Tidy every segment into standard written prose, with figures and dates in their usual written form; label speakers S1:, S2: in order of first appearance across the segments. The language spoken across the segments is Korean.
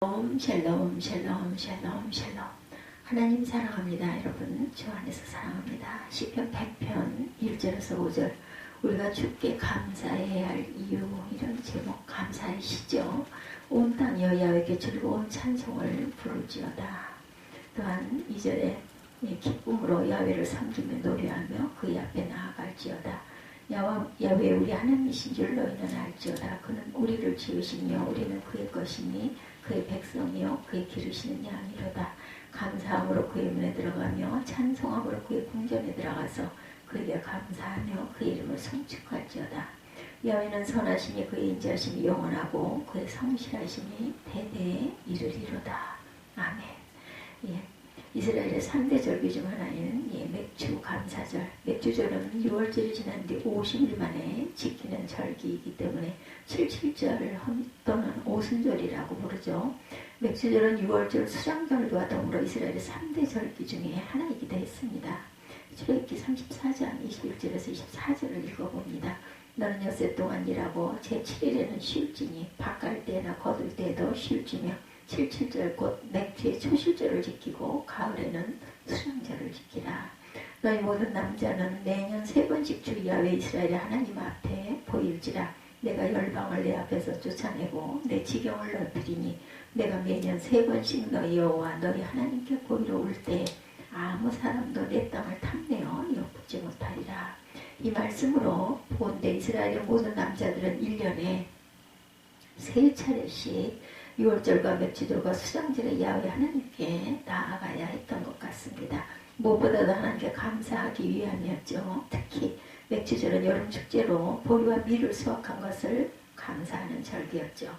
S1: 샬롬 샬롬 샬롬 샬롬. 하나님 사랑합니다. 여러분 주 안에서 사랑합니다. 시편 100편 1절에서 5절 우리가 주께 감사해야 할 이유, 이런 제목. 감사하시죠. 온 땅이여 야훼께 즐거운 찬송을 부를지어다. 또한 2절에 기쁨으로 야훼를 섬기며 노래하며 그의 앞에 나아갈지어다. 야훼 우리 하나님이신 줄 너희는 알지어다. 그는 우리를 지으시며 우리는 그의 것이니 그의 백성이요 그의 기르시는 양이로다. 감사함으로 그의 문에 들어가며 찬송함으로 그의 궁전에 들어가서 그에게 감사하며 그의 이름을 송축할지어다. 야훼는 선하시니 그의 인자하심이 영원하고 그의 성실하심이 대대에 이르리로다. 아멘. 이스라엘의 3대 절기 중 하나인 맥주 감사절. 맥주절은 6월절이 지난 뒤 50일 만에 지키는 절기이기 때문에 77절 또는 오순절이라고 부르죠. 맥주절은 6월절 수장절과 더불어 이스라엘의 3대 절기 중에 하나이기도 했습니다. 출애굽기 34장 21절에서 24절을 읽어봅니다. 너는 엿새 동안 일하고 제7일에는 쉴지니 밭갈 때나 거둘 때에도 쉴지며 77절 곧 맥주의 초실절을 지키고 가을에는 수장절을 지키라. 너희 모든 남자는 매년 3번씩 주 야훼 이스라엘의 하나님 앞에 보일지라. 내가 열방을 내 앞에서 쫓아내고 내 지경을 넓히리니 내가 매년 3번씩 너희 여호와 너희 하나님께 보이러 올 때 아무 사람도 내 땅을 탐내어 엿보지 못하리라. 이 말씀으로 본데 이스라엘의 모든 남자들은 1년에 3차례씩 6월절과 맥주절과 수장절에 야훼 하나님께 나아가야 했던 것 같습니다. 무엇보다도 하나님께 감사하기 위함이었죠. 특히 맥주절은 여름축제로 보리와 밀을 수확한 것을 감사하는 절기였죠.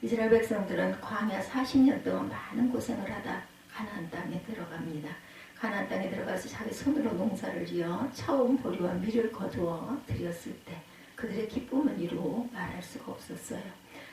S1: 이스라엘 백성들은 광야 40년 동안 많은 고생을 하다 가나안 땅에 들어갑니다. 가나안 땅에 들어가서 자기 손으로 농사를 지어 처음 보리와 밀을 거두어 드렸을 때 그들의 기쁨은 이루 말할 수가 없었어요.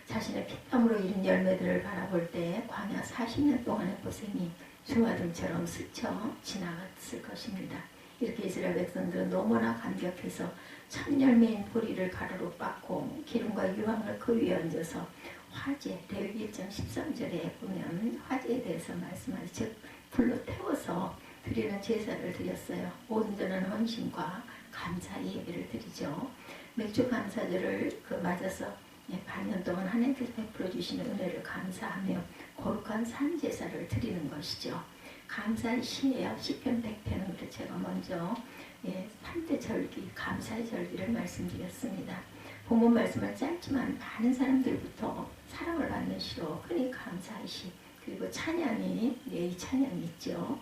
S1: 자신의 피땀으로 이룬 열매들을 바라볼 때 광야 40년 동안의 고생이 주마등처럼 스쳐 지나갔을 것입니다. 이렇게 이스라엘 백성들은 너무나 감격해서 첫 열매인 보리를 가루로 빻고 기름과 유황을 그 위에 얹어서 화제, 레위기 1장 13절에 보면 화제에 대해서 말씀하죠. 즉 불로 태워서 드리는 제사를 드렸어요. 온전한 헌신과 감사의 예배를 드리죠. 맥주 감사절을 맞아서 반년 동안 하나님께서 베풀어 주시는 은혜를 감사하며 거룩한 산제사를 드리는 것이죠. 감사의 시예요. 시편 100편은 제가 먼저 3대 절기, 감사의 절기를 말씀드렸습니다. 본문 말씀은 짧지만 많은 사람들부터 사랑을 받는 시로 흔히 감사의 시, 그리고 찬양이 이 찬양이 있죠.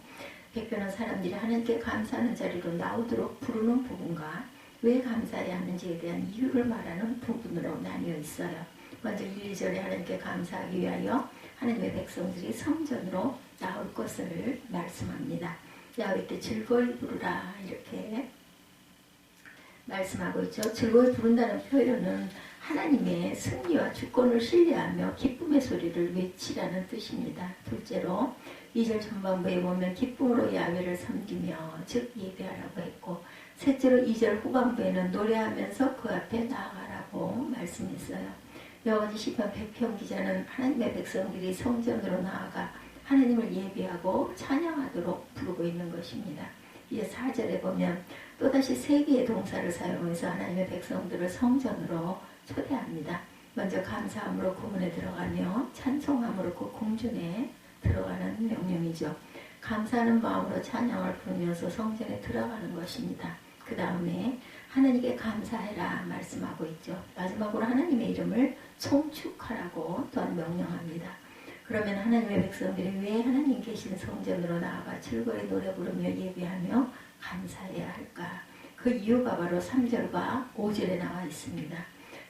S1: 100편은 사람들이 하나님께 감사하는 자리로 나오도록 부르는 부분과 왜 감사해야 하는지에 대한 이유를 말하는 부분으로 나뉘어 있어요. 먼저 1, 2절에 하나님께 감사하기 위하여 하나님의 백성들이 성전으로 나올 것을 말씀합니다. 야훼께 즐거이 부르라 이렇게 말씀하고 있죠. 즐거이 부른다는 표현은 하나님의 승리와 주권을 신뢰하며 기쁨의 소리를 외치라는 뜻입니다. 둘째로 2절 전반부에 보면 기쁨으로 야훼를 섬기며 즉 예배하라고 했고, 셋째로 2절 후반부에는 노래하면서 그 앞에 나아가라고 말씀했어요. 여호와의 시편 100편 기자는 하나님의 백성들이 성전으로 나아가 하나님을 예배하고 찬양하도록 부르고 있는 것입니다. 이제 4절에 보면 또다시 3개의 동사를 사용해서 하나님의 백성들을 성전으로 초대합니다. 먼저 감사함으로 구문에 들어가며 찬송함으로 그 궁전에 들어가는 명령이죠. 감사하는 마음으로 찬양을 부르면서 성전에 들어가는 것입니다. 그 다음에 하나님께 감사해라 말씀하고 있죠. 마지막으로 하나님의 이름을 송축하라고 또한 명령합니다. 그러면 하나님의 백성들이 왜 하나님 계신 성전으로 나아가 즐거이 노래 부르며 예배하며 감사해야 할까? 그 이유가 바로 3절과 5절에 나와 있습니다.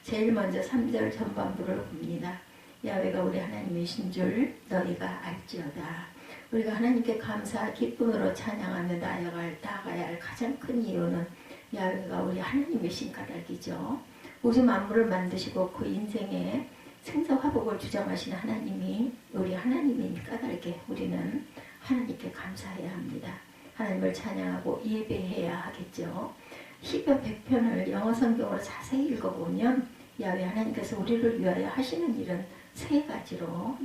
S1: 제일 먼저 3절 전반부를 봅니다. 야훼가 우리 하나님이신 줄 너희가 알지어다. 우리가 하나님께 감사 기쁨으로 찬양하며 나아가야 할 가장 큰 이유는 야훼가 우리 하나님이신 까닭이죠. 우주 만물을 만드시고 그 인생에 생사화복을 주장하시는 하나님이 우리 하나님인 까닭에 우리는 하나님께 감사해야 합니다. 하나님을 찬양하고 예배해야 하겠죠. 시편 100편을 영어 성경으로 자세히 읽어보면 야훼 하나님께서 우리를 위하여 하시는 일은 3가지로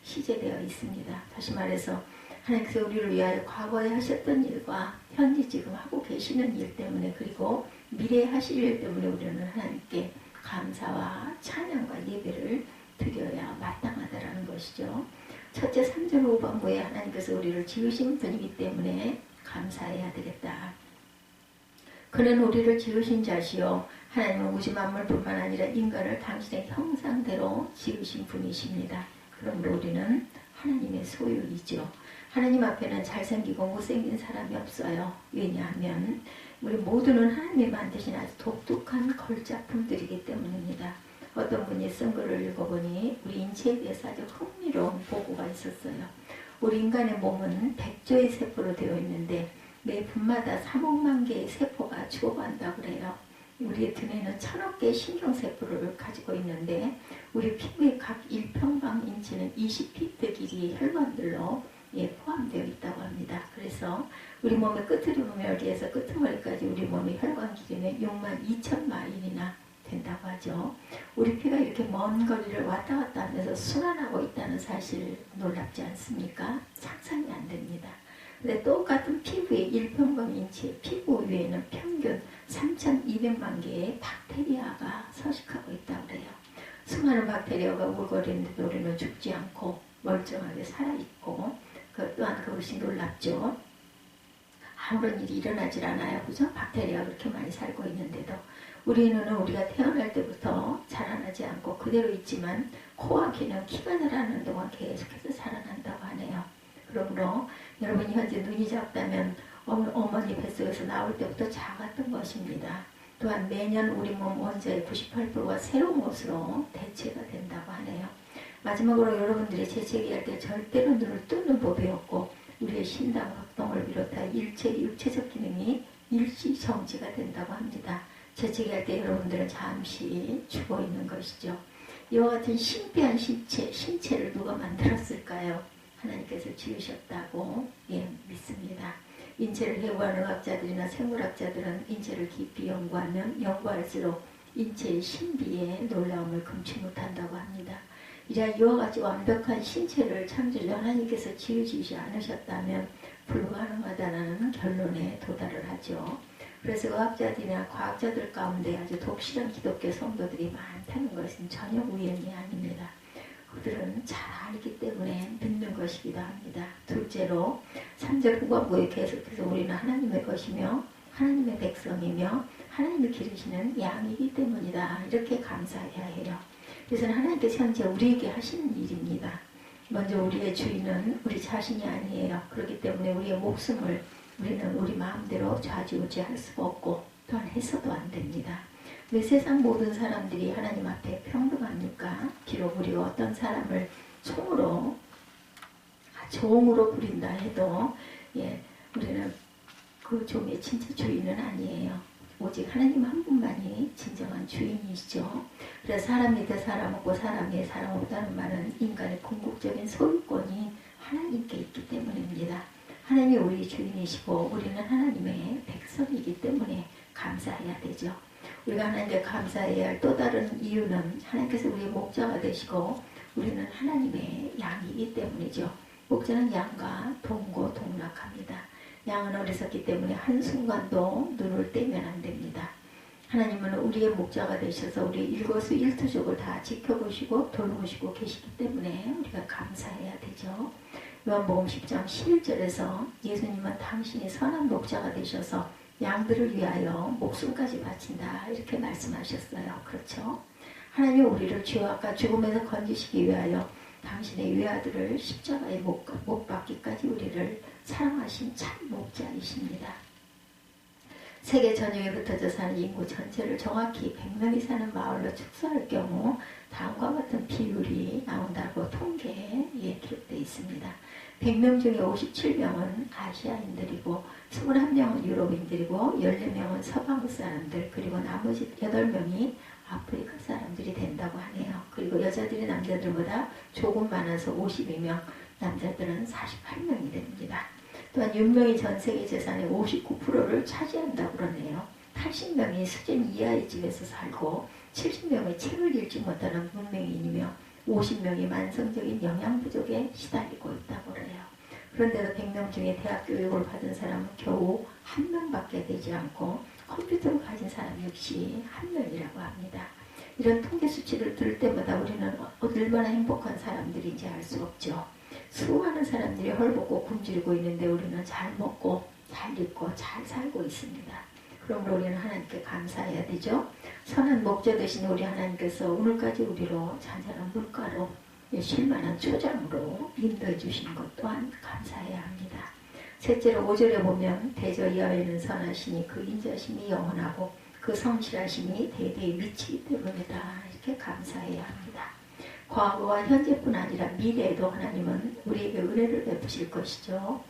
S1: 시제되어 있습니다. 다시 말해서 하나님께서 우리를 위하여 과거에 하셨던 일과 현재 지금 하고 계시는 일 때문에 그리고 미래에 하실 일 때문에 우리는 하나님께 감사와 찬양과 예배를 드려야 마땅하다라는 것이죠. 첫째 3절 후반부에 하나님께서 우리를 지으신 분이기 때문에 감사해야 되겠다. 그는 우리를 지으신 자시요 하나님은 우주 만물뿐만 아니라 인간을 당신의 형상대로 지으신 분이십니다. 그러므로 우리는 하나님의 소유이죠. 하나님 앞에는 잘생기고 못생긴 사람이 없어요. 왜냐하면 우리 모두는 하나님이 만드신 아주 독특한 걸작품들이기 때문입니다. 어떤 분이 쓴 글을 읽어보니 우리 인체에 대해서 아주 흥미로운 보고가 있었어요. 우리 인간의 몸은 100조의 세포로 되어 있는데 매 분마다 3억만 개의 세포가 죽어간다고 그래요. 우리의 두뇌는 1000억 개의 신경세포를 가지고 있는데 우리 피부의 각 1평방인치는 20피트 길이의 혈관들로 포함되어 있다고 합니다. 그래서 우리 몸의 끝머리에서 끝머리까지 우리 몸의 혈관 길이는 62,000마일이나 된다고 하죠. 우리 피가 이렇게 먼 거리를 왔다 갔다 하면서 순환하고 있다는 사실 놀랍지 않습니까? 상상이 안 됩니다. 근데 똑같은 피부의 1평방인치의 피부 위에는 평균 3,200만 개의 박테리아가 서식하고 있다고 그래요. 수많은 박테리아가 울거리는데도 우리는 죽지 않고 멀쩡하게 살아있고 또한 그것이 놀랍죠. 아무런 일이 일어나질 않아요. 그죠? 박테리아가 그렇게 많이 살고 있는데도 우리는 우리가 태어날 때부터 자라나지 않고 그대로 있지만 코와 귀는 키가 자라는 동안 계속해서 자라난다고 하네요. 그러므로 여러분이 현재 눈이 작다면 어머니 뱃속에서 나올 때부터 작았던 것입니다. 또한 매년 우리 몸 원자의 98%가 새로운 것으로 대체가 된다고 하네요. 마지막으로 여러분들이 재채기할 때 절대로 눈을 뜨는 법이 없고 우리의 신장 활동을 비롯한 일체 육체적 기능이 일시 정지가 된다고 합니다. 재채기할 때 여러분들은 잠시 죽어 있는 것이죠. 이와 같은 신비한 신체를 누가 만들었을까요? 하나님께서 지으셨다고 믿습니다. 인체를 해부하는 의학자들이나 생물학자들은 인체를 깊이 연구하면 연구할수록 인체의 신비에 놀라움을 금치 못한다고 합니다. 이러한 이와 같이 완벽한 신체를 창조주 하나님께서 지으시지 않으셨다면 불가능하다는 결론에 도달을 하죠. 그래서 의학자들이나 과학자들 가운데 아주 독실한 기독교 성도들이 많다는 것은 전혀 우연이 아닙니다. 그들은 잘 알기 때문에 믿는 것이기도 합니다. 둘째로 3절 후반부에 계속해서 우리는 하나님의 것이며 하나님의 백성이며 하나님이 기르시는 양이기 때문이다. 이렇게 감사해야 해요. 그래서 하나님께서 현재 우리에게 하시는 일입니다. 먼저 우리의 주인은 우리 자신이 아니에요. 그렇기 때문에 우리의 목숨을 우리는 우리 마음대로 좌지우지할 수가 없고 또한 해서도 안 됩니다. 왜 세상 모든 사람들이 하나님 앞에 평등합니까? 비록 우리가 어떤 사람을 종으로 부린다 해도 우리는 그 종의 진짜 주인은 아니에요. 오직 하나님 한 분만이 진정한 주인이시죠. 그래서 사람 밑에 사람 없고 사람 위에 사람 없다는 말은 인간의 궁극적인 소유권이 하나님께 있기 때문입니다. 하나님이 우리 주인이시고 우리는 하나님의 백성이기 때문에 감사해야 되죠. 우리가 하나님께 감사해야 할 또 다른 이유는 하나님께서 우리의 목자가 되시고 우리는 하나님의 양이기 때문이죠. 목자는 양과 동고동락합니다. 양은 어리석기 때문에 한순간도 눈을 떼면 안 됩니다. 하나님은 우리의 목자가 되셔서 우리 일거수일투족을 다 지켜보시고 돌보시고 계시기 때문에 우리가 감사해야 되죠. 요한복음 10장 11절에서 예수님은 당신이 선한 목자가 되셔서 양들을 위하여 목숨까지 바친다 이렇게 말씀하셨어요. 그렇죠? 하나님이 우리를 죄악과 죽음에서 건지시기 위하여 당신의 외아들을 십자가에 못 박기까지 우리를 사랑하신 참 목자이십니다. 세계 전역에 흩어져 사는 인구 전체를 정확히 100명이 사는 마을로 축소할 경우 다음과 같은 비율이 나온다고 통계에 기록되어 있습니다. 100명 중에 57명은 아시아인들이고 21명은 유럽인들이고 14명은 서방 사람들 그리고 나머지 8명이 아프리카 사람들이 된다고 하네요. 그리고 여자들이 남자들보다 조금 많아서 52명, 남자들은 48명이 됩니다. 또한 윤명이 전 세계 재산의 59%를 차지한다고 그러네요. 80명이 수준 이하의 집에서 살고 70명이 책을 읽지 못하는 문맹인이며 50명이 만성적인 영양 부족에 시달리고 있다고 그래요. 그런데도 100명 중에 대학 교육을 받은 사람은 겨우 1명밖에 되지 않고 컴퓨터를 가진 사람 역시 1명이라고 합니다. 이런 통계 수치를 들을 때마다 우리는 얼마나 행복한 사람들인지 알 수 없죠. 수많은 사람들이 헐벗고 굶주리고 있는데 우리는 잘 먹고 잘 입고 잘 살고 있습니다. 그러므로 우리는 하나님께 감사해야 되죠. 선한 목자 되신 우리 하나님께서 오늘까지 우리로 잔잔한 물가로 쉴만한 초장으로 인도해 주신 것 또한 감사해야 합니다. 셋째로 5절에 보면 대저 여호와는 선하시니 그 인자심이 영원하고 그 성실하심이 대대에 미치기 때문이다. 이렇게 감사해야 합니다. 과거와 현재뿐 아니라 미래에도 하나님은 우리에게 은혜를 베푸실 것이죠.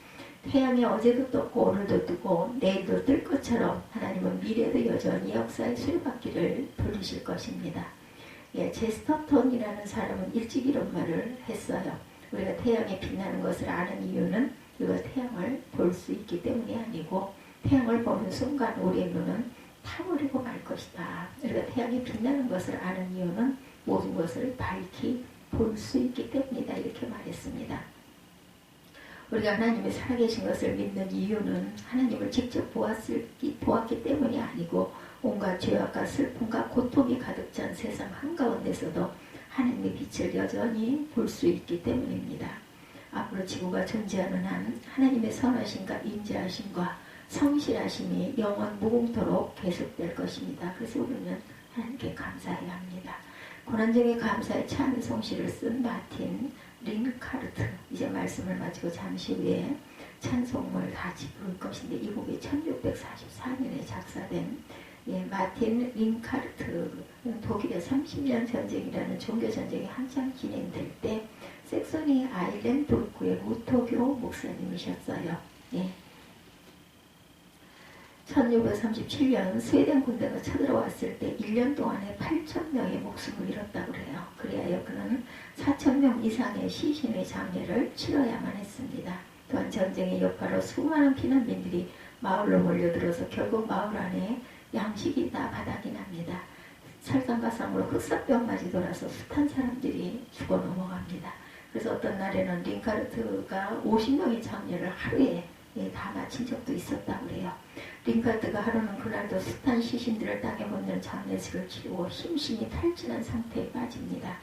S1: 태양이 어제도 떴고 오늘도 뜨고 내일도 뜰 것처럼 하나님은 미래에도 여전히 역사의 수레바퀴를 돌리실 것입니다. 제스터톤이라는 사람은 일찍 이런 말을 했어요. 우리가 태양이 빛나는 것을 아는 이유는 우리가 태양을 볼 수 있기 때문이 아니고 태양을 보는 순간 우리의 눈은 타버리고 말 것이다. 우리가 태양이 빛나는 것을 아는 이유는 모든 것을 밝히 볼 수 있기 때문이다. 이렇게 말했습니다. 우리가 하나님이 살아계신 것을 믿는 이유는 하나님을 직접 보았기 때문이 아니고 온갖 죄악과 슬픔과 고통이 가득 찬 세상 한가운데서도 하나님의 빛을 여전히 볼 수 있기 때문입니다. 앞으로 지구가 존재하는 한 하나님의 선하심과 인자하심과 성실하심이 영원 무궁토록 계속될 것입니다. 그래서 우리는 하나님께 감사해야 합니다. 고난중에 감사의 찬송시를 쓴 마틴 링카르트, 이제 말씀을 마치고 잠시 후에 찬송을 같이 부를 것인데 이 곡이 1644년에 작사된 마틴 링카르트, 독일의 30년 전쟁이라는 종교전쟁이 한창 진행될 때 섹소니 아일랜드구의 루터교 목사님이셨어요. 1637년 스웨덴 군대가 쳐들어왔을 때 1년 동안에 8,000명의 목숨을 잃었다고 그래요. 그래야 그는 4,000명 이상의 시신의 장례를 치러야만 했습니다. 또한 전쟁의 여파로 수많은 피난민들이 마을로 몰려들어서 결국 마을 안에 양식이 다 바닥이 납니다. 설상가상으로 흑사병까지 돌아서 숱한 사람들이 죽어 넘어갑니다. 그래서 어떤 날에는 링카르트가 50명의 장례를 하루에 다 마친 적도 있었다고 그래요. 링카르트가 하루는 그날도 숱한 시신들을 땅에 묻는 장례식을 치르고 힘신이 탈진한 상태에 빠집니다.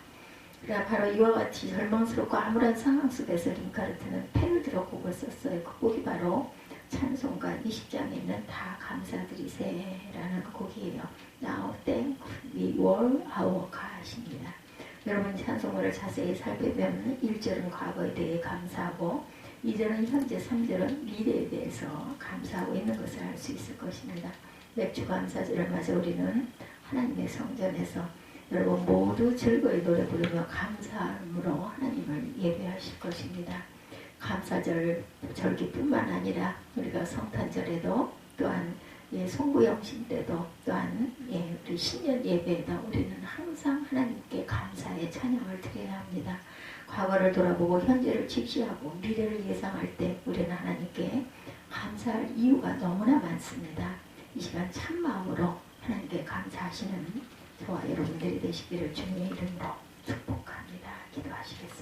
S1: 그러나 바로 이와 같이 절망스럽고 암울한 상황 속에서 링카르트는 펜을 들어 곡을 썼어요. 그 곡이 바로 찬송가 20장에 있는 다 감사드리세라는 곡이에요. Now thank we all our God입니다. 여러분 찬송가를 자세히 살펴보면 1절은 과거에 대해 감사하고 2절은 현재, 3절은 미래에 대해서 감사하고 있는 것을 알 수 있을 것입니다. 맥주 감사절을 맞아 우리는 하나님의 성전에서 여러분 모두 즐거이 노래 부르며 감사함으로 하나님을 예배하실 것입니다. 감사절 절기뿐만 아니라 우리가 성탄절에도 또한 송구영신 때도 또한 우리 신년 예배에도 우리는 항상 하나님께 감사의 찬양을 드려야 합니다. 과거를 돌아보고 현재를 직시하고 미래를 예상할 때 우리는 하나님께 감사할 이유가 너무나 많습니다. 이 시간 참마음으로 하나님께 감사하시는 저와 여러분들이 되시기를 주님의 이름으로 축복합니다. 기도하시겠습니다.